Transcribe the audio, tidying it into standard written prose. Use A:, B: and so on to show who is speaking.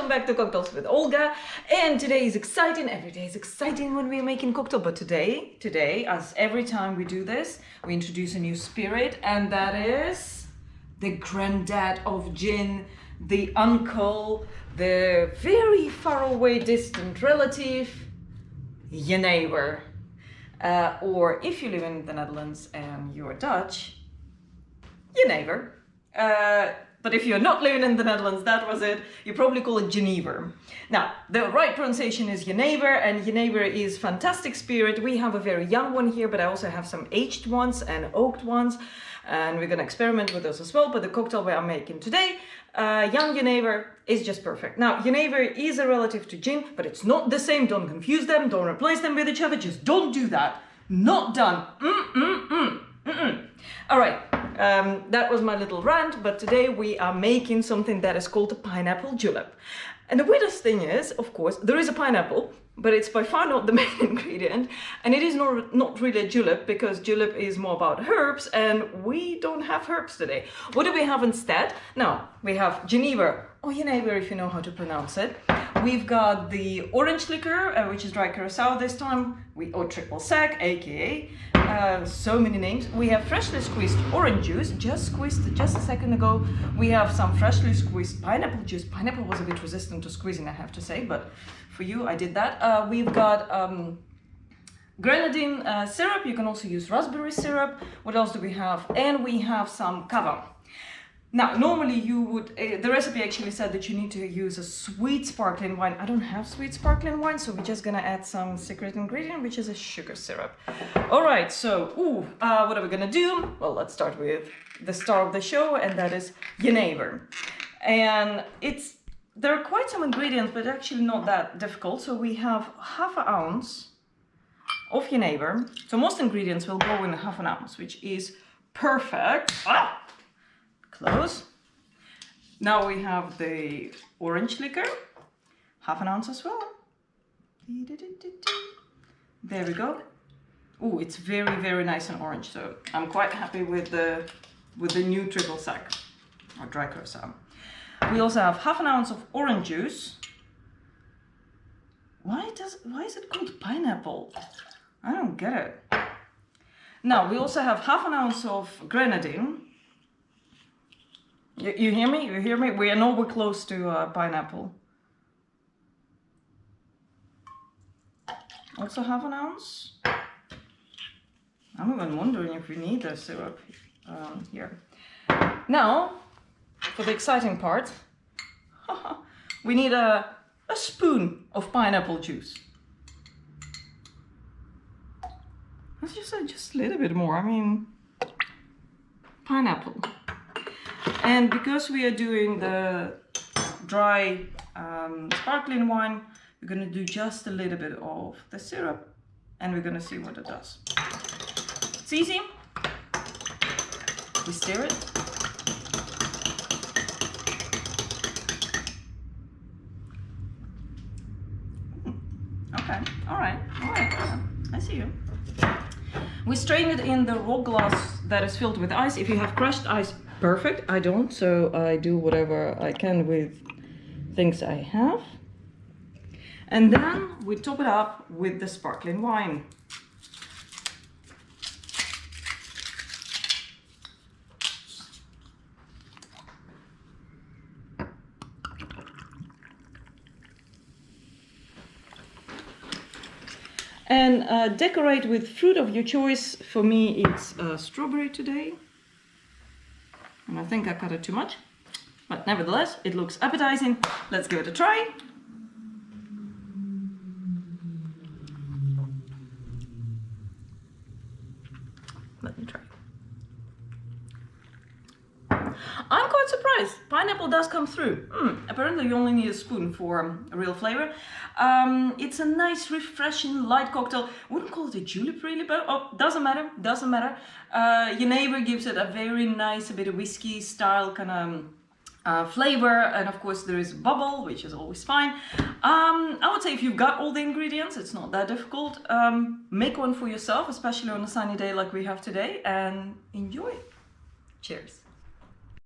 A: welcome back to Cocktails with Olga. And today is exciting. Every day is exciting when we're making cocktail, but today, as every time we do this, we introduce a new spirit, and that is the granddad of gin, the uncle, the very far away distant relative, Jenever. Or if you live in the Netherlands and you're Dutch, Jenever. But if you're not living in the Netherlands, that was it. You probably call it Jenever. Now, the right pronunciation is Jenever, and Jenever is fantastic spirit. We have a very young one here, but I also have some aged ones and oaked ones, and we're gonna experiment with those as well. But the cocktail we are making today, young Jenever, is just perfect. Now, Jenever is a relative to gin, but it's not the same. Don't confuse them. Don't replace them with each other. Just don't do that. Not done. All right, that was my little rant, but today we are making something that is called a pineapple julep. And the weirdest thing is, of course, there is a pineapple, but it's by far not the main ingredient. And it is not really a julep, because julep is more about herbs, and we don't have herbs today. What do we have instead? Now, we have Jenever, or Jenever if you know how to pronounce it. We've got the orange liquor, which is dry curacao this time, or triple sec, aka so many names. We have freshly squeezed orange juice, just squeezed just a second ago. We have some freshly squeezed pineapple juice. Pineapple was a bit resistant to squeezing, I have to say, but for you, I did that. We've got grenadine syrup. You can also use raspberry syrup. What else do we have? And we have some cava. Now, normally you would, the recipe actually said that you need to use a sweet sparkling wine. I don't have sweet sparkling wine, so we're just gonna add some secret ingredient, which is a sugar syrup. All right, so, what are we gonna do? Well, let's start with the star of the show, and that is Jenever. And there are quite some ingredients, but actually not that difficult. So we have half an ounce of Jenever. So most ingredients will go in half an ounce, which is perfect. Close. Now we have the orange liquor, half an ounce as well. There we go. Oh, it's very, very nice and orange. So I'm quite happy with the new triple sec or dry curacao. We also have half an ounce of orange juice. Why is it called pineapple? I don't get it. Now we also have half an ounce of grenadine. You hear me? You hear me? We are nowhere close to pineapple. Also half an ounce. I'm even wondering if we need the syrup here. Now, for the exciting part, we need a spoon of pineapple juice. Let's just say just a little bit more. I mean, pineapple. And because we are doing the dry sparkling wine, we're going to do just a little bit of the syrup, and we're going to see what it does. It's easy. We stir it. Okay, all right, I see you. We strain it in the raw glass that is filled with ice. If you have crushed ice, perfect. I don't, so I do whatever I can with things I have. And then we top it up with the sparkling wine. And decorate with fruit of your choice. For me, it's strawberry today. And I think I cut it too much, but nevertheless, it looks appetizing. Let's give it a try. Let me try. I'm quite surprised. Pineapple does come through. Apparently you only need a spoon for a real flavor. It's a nice, refreshing, light cocktail. Wouldn't call it a julep really, but doesn't matter. Jenever gives it a very nice, a bit of whiskey style kind of flavor, and of course there is a bubble, which is always fine. I would say if you've got all the ingredients, it's not that difficult. Make one for yourself, especially on a sunny day like we have today, and enjoy. Cheers.